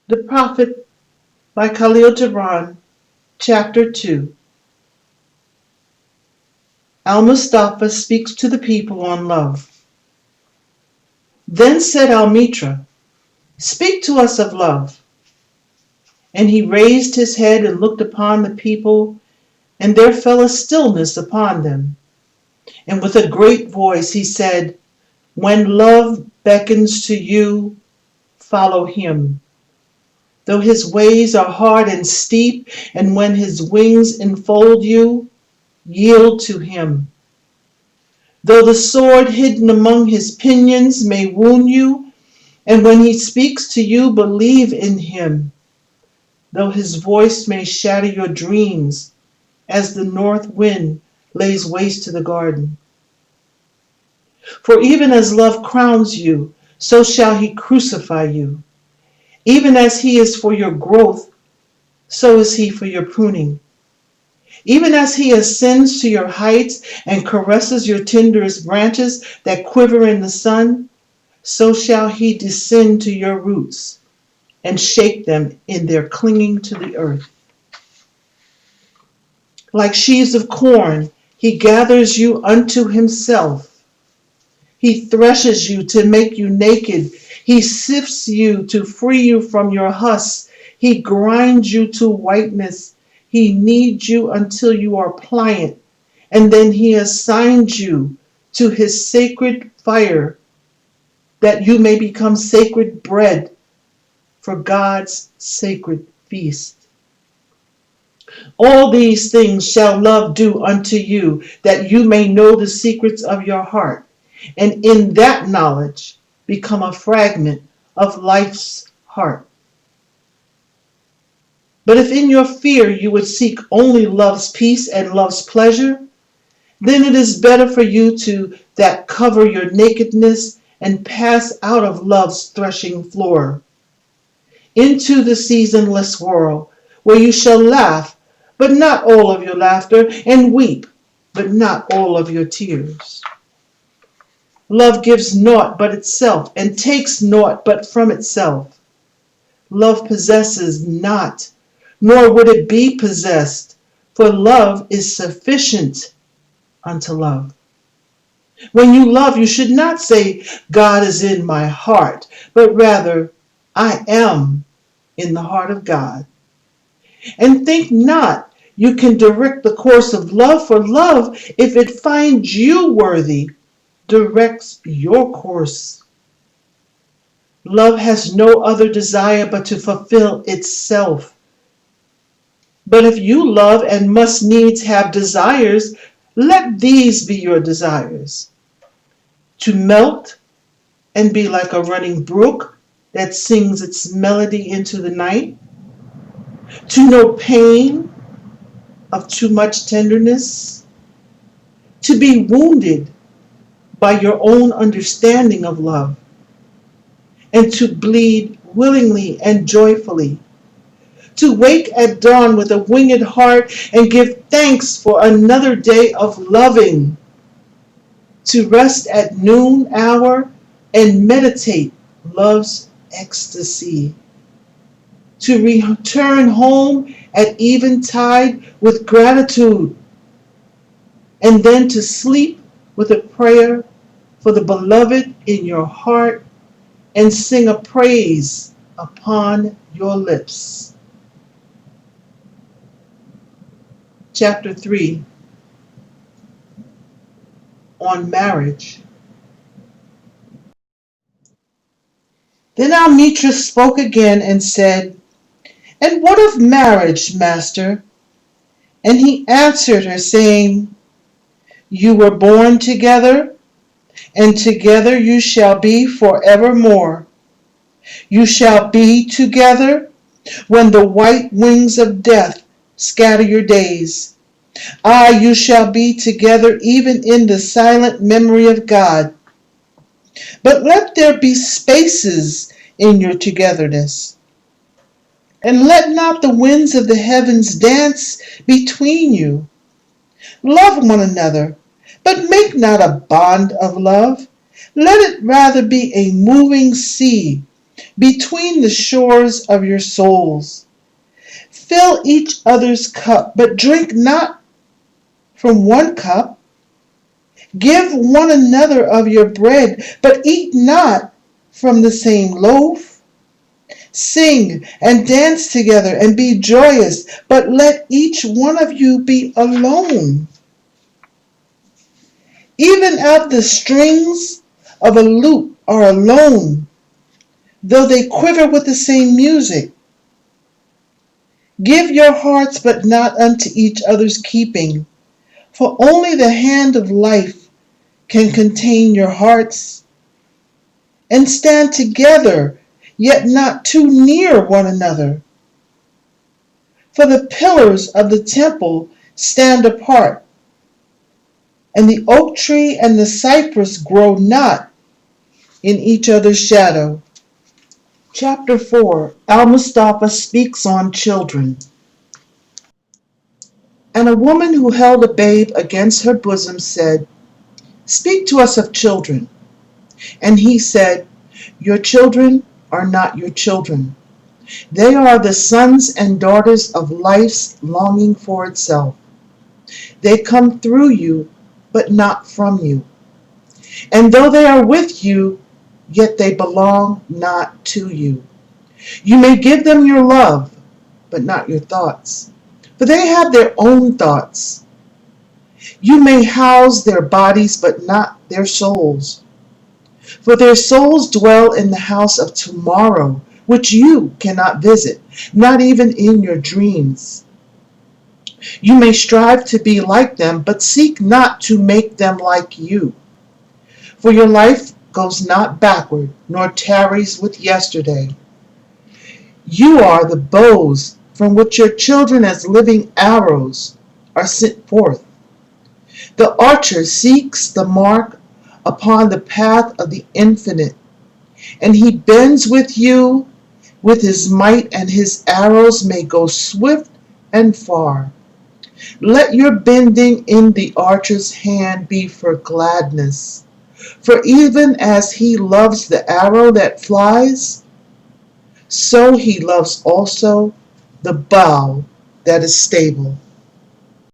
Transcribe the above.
The Prophet by Kahlil Gibran, Chapter 2. Mustafa speaks to the people on love. Then said Mitra, "Speak to us of love." And he raised his head and looked upon the people, and there fell a stillness upon them. And with a great voice he said, "When love beckons to you, follow him. Though his ways are hard and steep, and when his wings enfold you, yield to him. Though the sword hidden among his pinions may wound you, and when he speaks to you, believe in him. Though his voice may shatter your dreams, as the north wind lays waste to the garden. For even as love crowns you, so shall he crucify you. Even as he is for your growth, so is he for your pruning. Even as he ascends to your heights and caresses your tenderest branches that quiver in the sun, so shall he descend to your roots and shake them in their clinging to the earth. Like sheaves of corn, he gathers you unto himself. He threshes you to make you naked. He sifts you to free you from your husks. He grinds you to whiteness. He kneads you until you are pliant, and then he assigns you to his sacred fire, that you may become sacred bread for God's sacred feast. All these things shall love do unto you, that you may know the secrets of your heart, and in that knowledge become a fragment of life's heart. But if in your fear you would seek only love's peace and love's pleasure, then it is better for you to that cover your nakedness and pass out of love's threshing floor into the seasonless world, where you shall laugh, but not all of your laughter, and weep, but not all of your tears. Love gives naught but itself, and takes naught but from itself. Love possesses not, nor would it be possessed, for love is sufficient unto love. When you love, you should not say, "God is in my heart," but rather, "I am in the heart of God." And think not you can direct the course of love, for love, if it finds you worthy, directs your course. Love has no other desire but to fulfill itself. But if you love and must needs have desires, let these be your desires: to melt and be like a running brook that sings its melody into the night, to know pain of too much tenderness, to be wounded by your own understanding of love, and to bleed willingly and joyfully, to wake at dawn with a winged heart and give thanks for another day of loving, to rest at noon hour and meditate love's ecstasy, to return home at eventide with gratitude, and then to sleep with a prayer for the beloved in your heart and sing a praise upon your lips. Chapter 3, on marriage. Then Mitra spoke again and said, "And what of marriage, master?" And he answered her, saying, "You were born together, and together you shall be forevermore. You shall be together when the white wings of death scatter your days. Aye, you shall be together even in the silent memory of God. But let there be spaces in your togetherness, and let not the winds of the heavens dance between you. Love one another, but make not a bond of love. Let it rather be a moving sea, between the shores of your souls. Fill each other's cup, but drink not from one cup. Give one another of your bread, but eat not from the same loaf. Sing and dance together and be joyous, but let each one of you be alone. Even out the strings of a lute are alone, though they quiver with the same music. Give your hearts, but not unto each other's keeping, for only the hand of life can contain your hearts. And stand together, yet not too near one another. For the pillars of the temple stand apart, and the oak tree and the cypress grow not in each other's shadow. Chapter 4. Al-Mustafa speaks on children. And a woman who held a babe against her bosom said, "Speak to us of children." And he said, "Your children are not your children. They are the sons and daughters of life's longing for itself. They come through you, but not from you. And though they are with you, yet they belong not to you. You may give them your love, but not your thoughts, for they have their own thoughts. You may house their bodies, but not their souls, for their souls dwell in the house of tomorrow, which you cannot visit, not even in your dreams. You may strive to be like them, but seek not to make them like you. For your life goes not backward, nor tarries with yesterday. You are the bows from which your children as living arrows are sent forth. The archer seeks the mark upon the path of the infinite, and he bends with you with his might, and his arrows may go swift and far. Let your bending in the archer's hand be for gladness, for even as he loves the arrow that flies, so he loves also the bow that is stable.